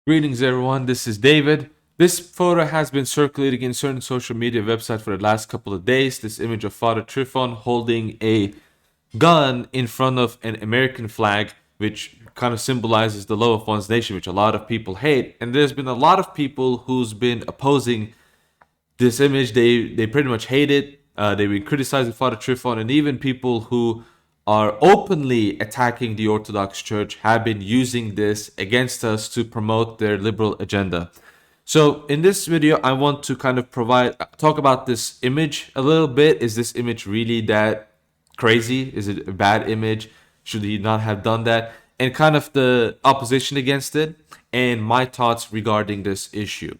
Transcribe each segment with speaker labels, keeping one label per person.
Speaker 1: Greetings, everyone. This is David. This photo has been circulating in certain social media websites for the last couple of days. This image of Father Tryphon holding a gun in front of an American flag, which kind of symbolizes the love of one's nation, which a lot of people hate. And there's been a lot of people who's been opposing this image. They pretty much hate it. They've been criticizing Father Tryphon, and even people who are openly attacking the Orthodox Church have been using this against us to promote their liberal agenda. So in this video, I want to kind of talk about this image a little bit. Is this image really that crazy? Is it a bad image? Should he not have done that? And kind of the opposition against it and my thoughts regarding this issue.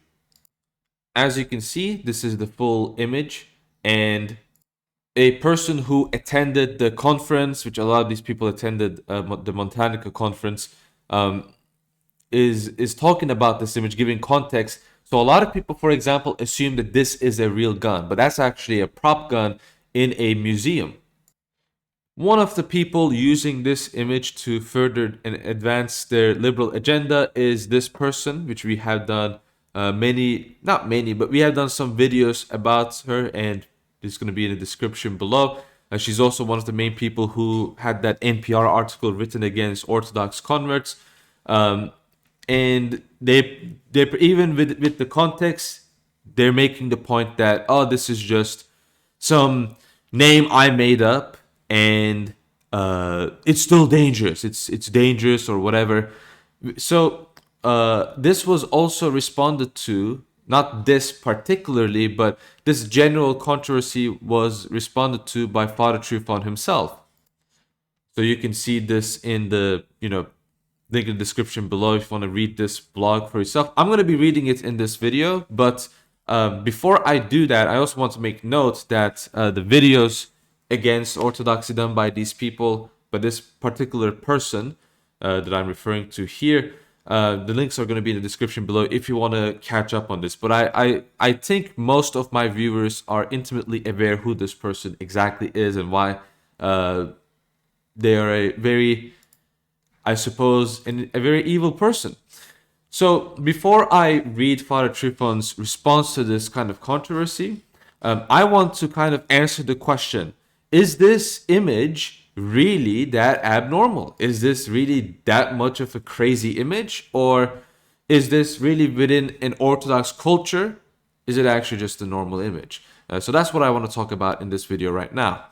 Speaker 1: As you can see, this is the full image, and a person who attended the conference, which a lot of these people attended, the Montanica conference, is talking about this image, giving context. So a lot of people, for example, assume that this is a real gun, but that's actually a prop gun in a museum. One of the people using this image to further and advance their liberal agenda is this person, which we have done not many, but we have done some videos about her, and it's going to be in the description below. She's also one of the main people who had that NPR article written against Orthodox converts. And they even with the context, they're making the point that, oh, this is just some name I made up, and it's still dangerous. It's dangerous or whatever. So this was also responded to, not this particularly, but this general controversy was responded to by Father Tryphon himself. So you can see this in the link in the description below if you want to read this blog for yourself. I'm going to be reading it in this video, but before I do that, I also want to make note that the videos against orthodoxy done by these people, but this particular person that I'm referring to here, the links are going to be in the description below if you want to catch up on this. But I think most of my viewers are intimately aware who this person exactly is and why they are a very, I suppose, a very evil person. So before I read Father Tryphon's response to this kind of controversy, I want to kind of answer the question: is this image really that abnormal? Is this really that much of a crazy image? Or is this really within an Orthodox culture? Is it actually just a normal image? So that's what I want to talk about in this video right now.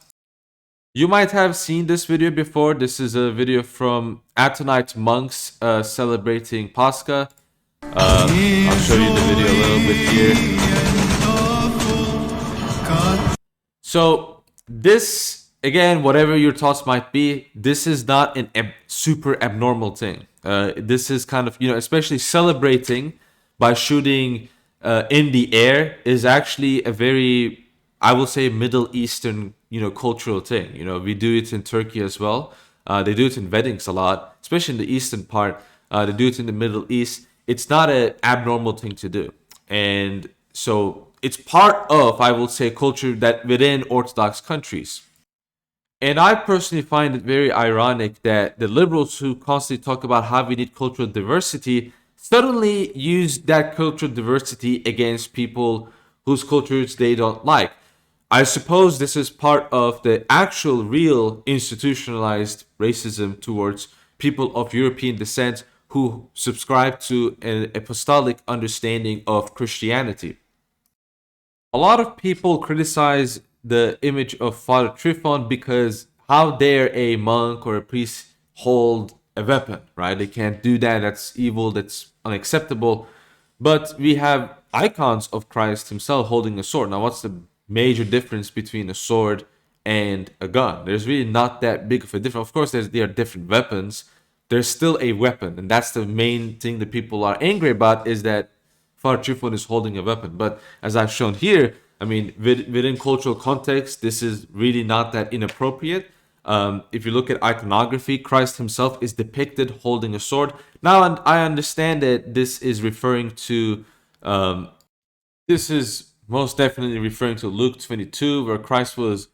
Speaker 1: You might have seen this video before. This is a video from Atonite monks celebrating Pascha. I'll show you the video a little bit here. So this, again, whatever your thoughts might be, this is not an super abnormal thing. This is kind of, especially celebrating by shooting in the air is actually a very, I will say, Middle Eastern, cultural thing. We do it in Turkey as well. They do it in weddings a lot, especially in the eastern part. They do it in the Middle East. It's not an abnormal thing to do. And so it's part of, I will say, culture that within Orthodox countries. And I personally find it very ironic that the liberals who constantly talk about how we need cultural diversity suddenly use that cultural diversity against people whose cultures they don't like. I suppose this is part of the actual real institutionalized racism towards people of European descent who subscribe to an apostolic understanding of Christianity. A lot of people criticize the image of Father Tryphon because how dare a monk or a priest hold a weapon, right? They can't do that. That's evil. That's unacceptable. But we have icons of Christ himself holding a sword. Now, what's the major difference between a sword and a gun? There's really not that big of a difference. Of course, they are different weapons. There's still a weapon, and that's the main thing that people are angry about, is that Father Tryphon is holding a weapon. But as I've shown here, I mean, within cultural context, this is really not that inappropriate. If you look at iconography, Christ himself is depicted holding a sword. Now, I understand that this is referring to, this is most definitely referring to Luke 22, where Christ was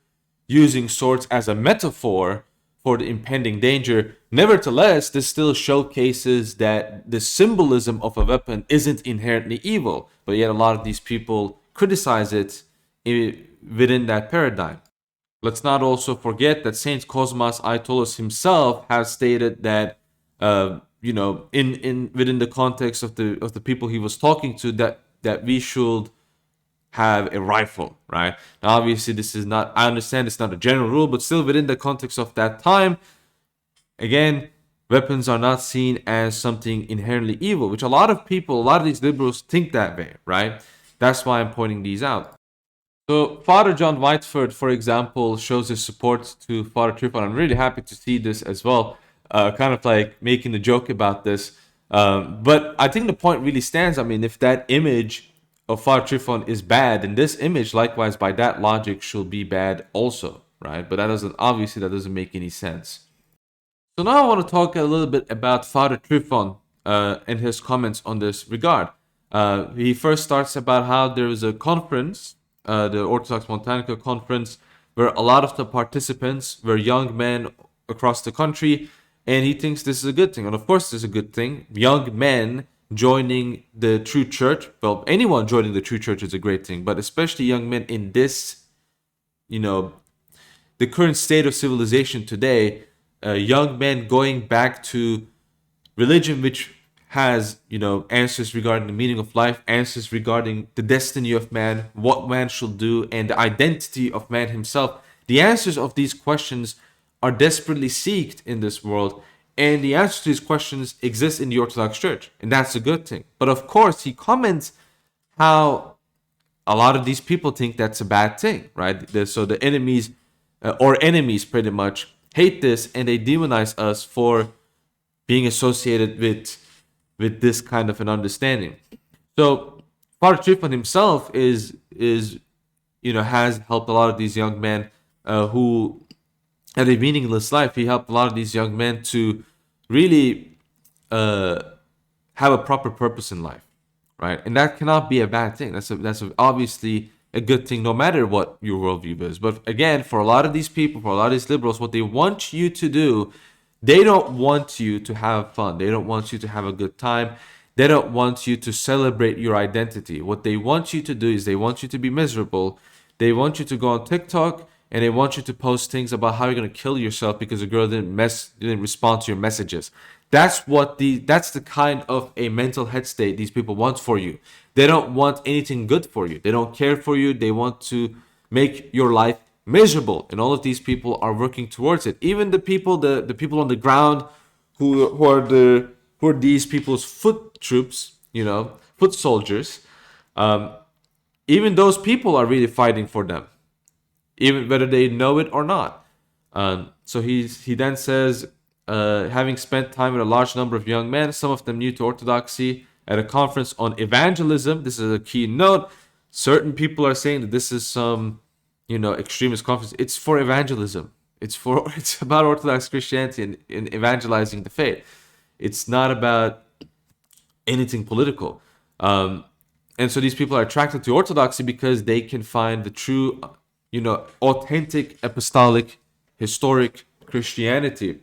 Speaker 1: using swords as a metaphor for the impending danger. Nevertheless, this still showcases that the symbolism of a weapon isn't inherently evil, but yet a lot of these people criticize it within that paradigm. Let's not also forget that Saint Cosmas Aitolos himself has stated that, in within the context of the people he was talking to, that we should have a rifle, right? Now, obviously, this is not, I understand it's not a general rule, but still within the context of that time, again, weapons are not seen as something inherently evil, which a lot of people, a lot of these liberals think that way, right? That's why I'm pointing these out. So Father John Whiteford, for example, shows his support to Father Tryphon. I'm really happy to see this as well, kind of like making the joke about this. But I think the point really stands. I mean, if that image of Father Tryphon is bad, then this image, likewise, by that logic, should be bad also, right? But that doesn't make any sense. So now I want to talk a little bit about Father Tryphon and his comments on this regard. He first starts about how there was a conference, the Orthodox Montanica conference, where a lot of the participants were young men across the country, and he thinks this is a good thing. And of course, this is a good thing. Young men joining the true church, well, anyone joining the true church is a great thing, but especially young men in this, the current state of civilization today, young men going back to religion which has, answers regarding the meaning of life, answers regarding the destiny of man, what man should do, and the identity of man himself. The answers of these questions are desperately sought in this world, and the answers to these questions exist in the Orthodox Church, and that's a good thing. But of course, he comments how a lot of these people think that's a bad thing, right? So the enemies, or enemies pretty much, hate this, and they demonize us for being associated with this kind of an understanding. So Father Tryphon himself has helped a lot of these young men who had a meaningless life. He helped a lot of these young men to really have a proper purpose in life, right? And that cannot be a bad thing. That's obviously a good thing, no matter what your worldview is. But again, for a lot of these people, for a lot of these liberals, what they want you to do, they don't want you to have fun. They don't want you to have a good time. They don't want you to celebrate your identity. What they want you to do is they want you to be miserable. They want you to go on TikTok and they want you to post things about how you're going to kill yourself because a girl didn't respond to your messages. That's the kind of a mental head state these people want for you. They don't want anything good for you. They don't care for you. They want to make your life miserable, and all of these people are working towards it. Even the people on the ground who are these people's foot troops, foot soldiers. Even those people are really fighting for them, even whether they know it or not. So he then says, having spent time with a large number of young men, some of them new to Orthodoxy, at a conference on evangelism. This is a key note. Certain people are saying that this is some extremist conference. It's for evangelism. It's about Orthodox Christianity and evangelizing the faith. It's not about anything political. And so these people are attracted to Orthodoxy because they can find the true, authentic, apostolic, historic Christianity.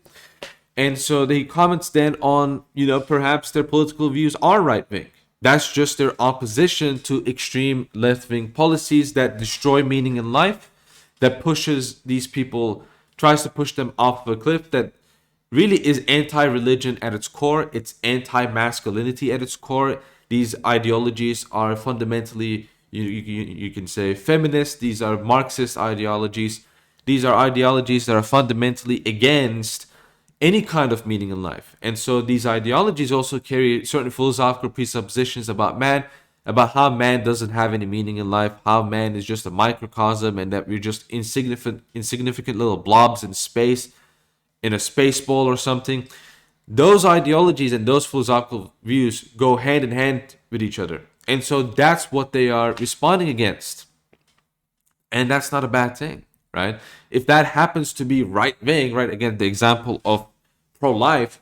Speaker 1: And so he comments then on, perhaps their political views are right-wing. That's just their opposition to extreme left-wing policies that destroy meaning in life, that pushes these people, tries to push them off of a cliff, that really is anti-religion at its core. It's anti-masculinity at its core. These ideologies are fundamentally, you can say, feminist. These are Marxist ideologies. These are ideologies that are fundamentally against any kind of meaning in life. And so these ideologies also carry certain philosophical presuppositions about man, about how man doesn't have any meaning in life, how man is just a microcosm, and that we're just insignificant little blobs in space, in a space ball or something. Those ideologies and those philosophical views go hand in hand with each other. And so that's what they are responding against. And that's not a bad thing, right? If that happens to be right-wing, right, again, the example of pro-life,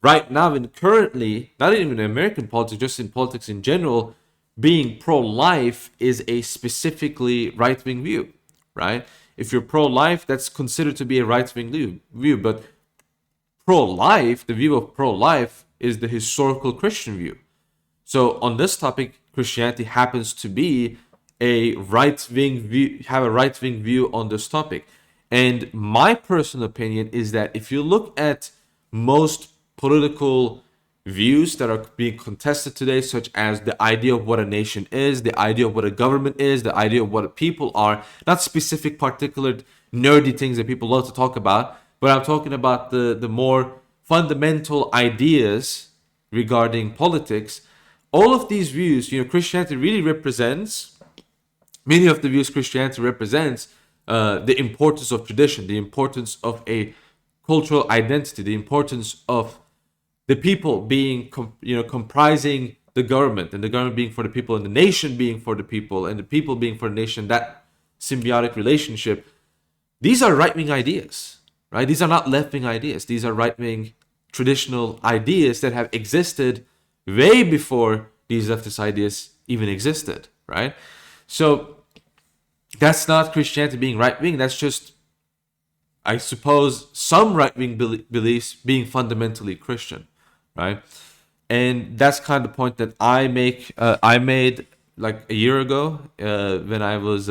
Speaker 1: right now and currently, not even in American politics, just in politics in general, being pro-life is a specifically right-wing view, right? If you're pro-life, that's considered to be a right-wing view. But pro-life, the view of pro-life, is the historical Christian view. So on this topic, Christianity happens to be a right-wing view, have a right-wing view on this topic. And my personal opinion is that if you look at most political views that are being contested today, such as the idea of what a nation is, the idea of what a government is, the idea of what people are, not specific particular nerdy things that people love to talk about, but I'm talking about the more fundamental ideas regarding politics. All of these views, Christianity really represents, many of the views Christianity represents, the importance of tradition, the importance of a cultural identity, the importance of the people being, comprising the government, and the government being for the people, and the nation being for the people, and the people being for the nation, that symbiotic relationship. These are right-wing ideas, right? These are not left-wing ideas. These are right-wing traditional ideas that have existed way before these leftist ideas even existed, right? So that's not Christianity being right-wing. That's just, I suppose, some right-wing beliefs being fundamentally Christian, right? And that's kind of the point that I made like a year ago, when I was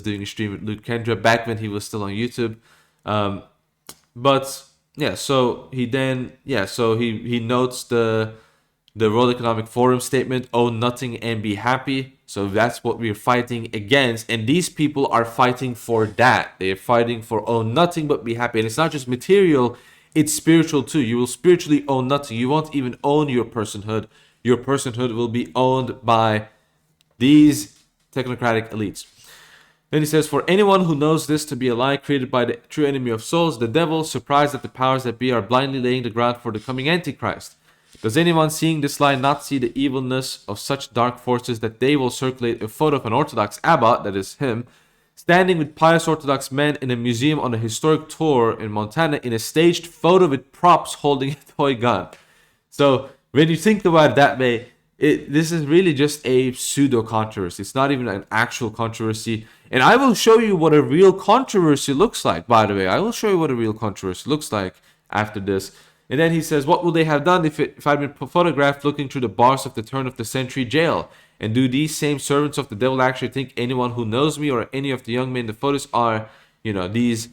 Speaker 1: doing a stream with Luke Kendra, back when he was still on YouTube. But yeah, so he notes the World Economic Forum statement, own nothing and be happy. So that's what we're fighting against. And these people are fighting for that. They're fighting for own nothing but be happy. And it's not just material, it's spiritual too. You will spiritually own nothing. You won't even own your personhood. Your personhood will be owned by these technocratic elites. Then he says, for anyone who knows this to be a lie created by the true enemy of souls, the devil, surprised that the powers that be are blindly laying the ground for the coming Antichrist. Does anyone seeing this lie not see the evilness of such dark forces that they will circulate a photo of an Orthodox abbot, that is him, standing with pious Orthodox men in a museum on a historic tour in Montana in a staged photo with props holding a toy gun? So when you think about it that way, this is really just a pseudo controversy. It's not even an actual controversy. And I will show you what a real controversy looks like, by the way. I will show you what a real controversy looks like after this. And then he says, what would they have done if I'd been photographed looking through the bars of the turn of the century jail? And do these same servants of the devil actually think anyone who knows me or any of the young men in the photos are, these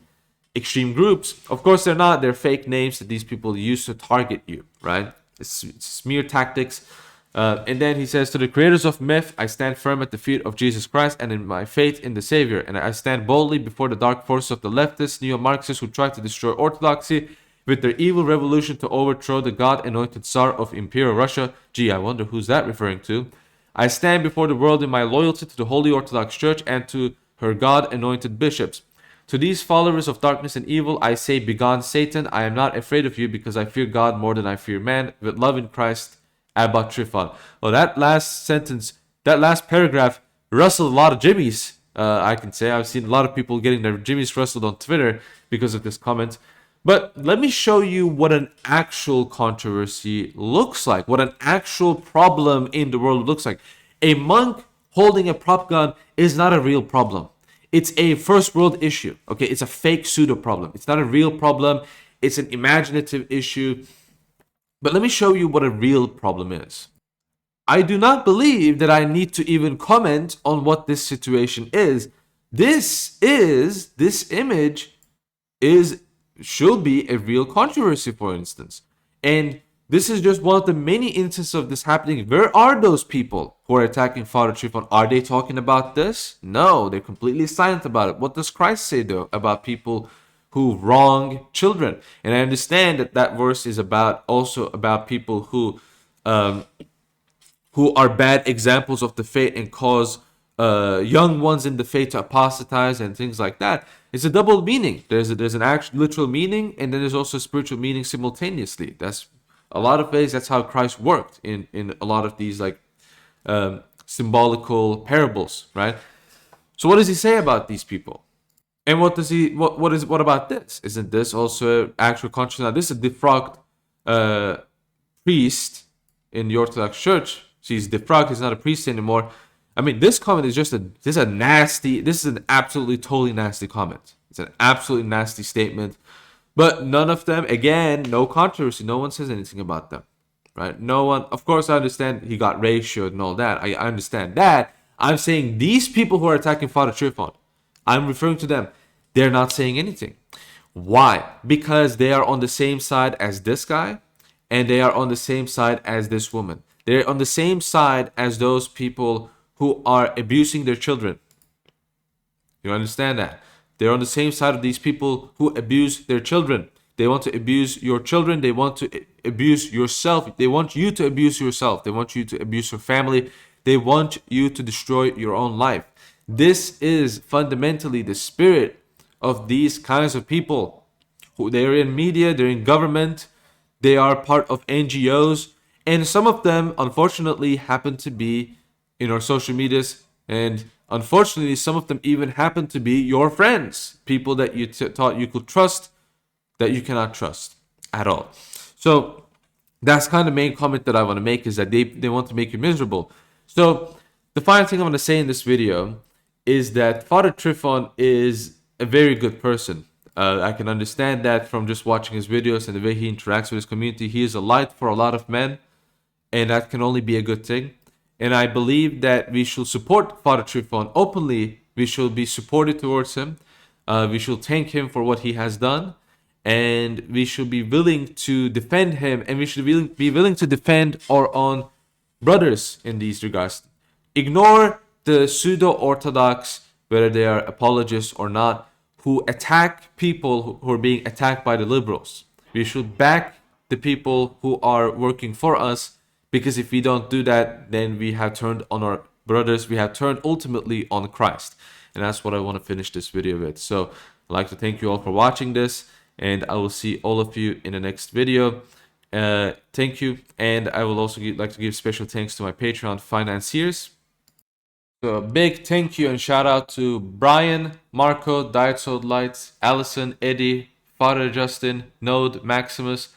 Speaker 1: extreme groups? Of course they're not. They're fake names that these people use to target you, right? It's smear tactics. And then he says, to the creators of myth, I stand firm at the feet of Jesus Christ and in my faith in the Savior. And I stand boldly before the dark forces of the leftists, neo-Marxists who try to destroy orthodoxy with their evil revolution to overthrow the God-anointed Tsar of Imperial Russia. Gee, I wonder who's that referring to. I stand before the world in my loyalty to the Holy Orthodox Church and to her God-anointed bishops. To these followers of darkness and evil, I say, begone Satan. I am not afraid of you because I fear God more than I fear man. With love in Christ, Abbot Tryphon. Well, that last sentence, that last paragraph rustled a lot of jimmies, I can say. I've seen a lot of people getting their jimmies rustled on Twitter because of this comment. But let me show you what an actual controversy looks like, what an actual problem in the world looks like. A monk holding a prop gun is not a real problem. It's a first world issue, okay? It's a fake pseudo problem. It's not a real problem. It's an imaginative issue. But let me show you what a real problem is. I do not believe that I need to even comment on what this situation is. This image should be a real controversy, for instance. And this is just one of the many instances of this happening. Where are those people who are attacking Father Tryphon? Are they talking about this? No, they're completely silent about it. What does Christ say, though, about people who wrong children? And I understand that verse is also about people who are bad examples of the faith and cause young ones in the faith to apostatize and things like that. It's a double meaning. There's an actual literal meaning, and then there's also a spiritual meaning simultaneously. That's a lot of ways. That's how Christ worked in a lot of these symbolical parables, right? So what does he say about these people? And what about this? Isn't this also actual consciousness? Now, this is a defrocked priest in the Orthodox Church. So he's defrocked. He's not a priest anymore. I mean, this comment is just this is an absolutely totally nasty comment. It's an absolutely nasty statement. But none of them, again, no controversy. No one says anything about them, right? No one. Of course, I understand he got ratioed and all that. I understand that. I'm saying these people who are attacking Father Tryphon, I'm referring to them. They're not saying anything. Why? Because they are on the same side as this guy, and they are on the same side as this woman. They're on the same side as those people who are abusing their children. You understand that? They're on the same side of these people who abuse their children. They want to abuse your children. They want to abuse yourself. They want you to abuse yourself. They want you to abuse your family. They want you to destroy your own life. This is fundamentally the spirit of these kinds of people. Who they're in media, they're in government, they are part of NGOs, and some of them, unfortunately, happen to be in our social medias, and unfortunately, some of them even happen to be your friends, people that you thought you could trust, that you cannot trust at all. So that's kind of the main comment that I want to make, is that they want to make you miserable. So the final thing I want to say in this video is that Father Tryphon is a very good person. I can understand that from just watching his videos and the way he interacts with his community. He is a light for a lot of men, and that can only be a good thing. And I believe that we should support Father Tryphon openly. We should be supportive towards him. We should thank him for what he has done, and we should be willing to defend him, and we should be willing to defend our own brothers in these regards. Ignore the pseudo-Orthodox, whether they are apologists or not, who attack people who are being attacked by the liberals. We should back the people who are working for us, because if we don't do that, then we have turned on our brothers. We have turned ultimately on Christ. And that's what I want to finish this video with. So I'd like to thank you all for watching this, and I will see all of you in the next video. Thank you. And I will also like to give special thanks to my Patreon financiers. So a big thank you and shout out to Brian, Marco, Diet Sold Lights, Allison, Eddie, Father Justin, Node, Maximus,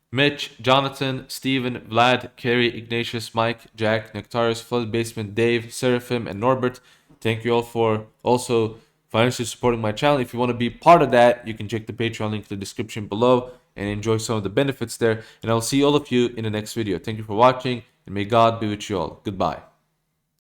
Speaker 1: Mitch, Jonathan, Steven, Vlad, Kerry, Ignatius, Mike, Jack, Nectarius, Flood Basement, Dave, Seraphim, and Norbert. Thank you all for also financially supporting my channel. If you want to be part of that, you can check the Patreon link in the description below and enjoy some of the benefits there. And I'll see all of you in the next video. Thank you for watching, and may God be with you all. Goodbye.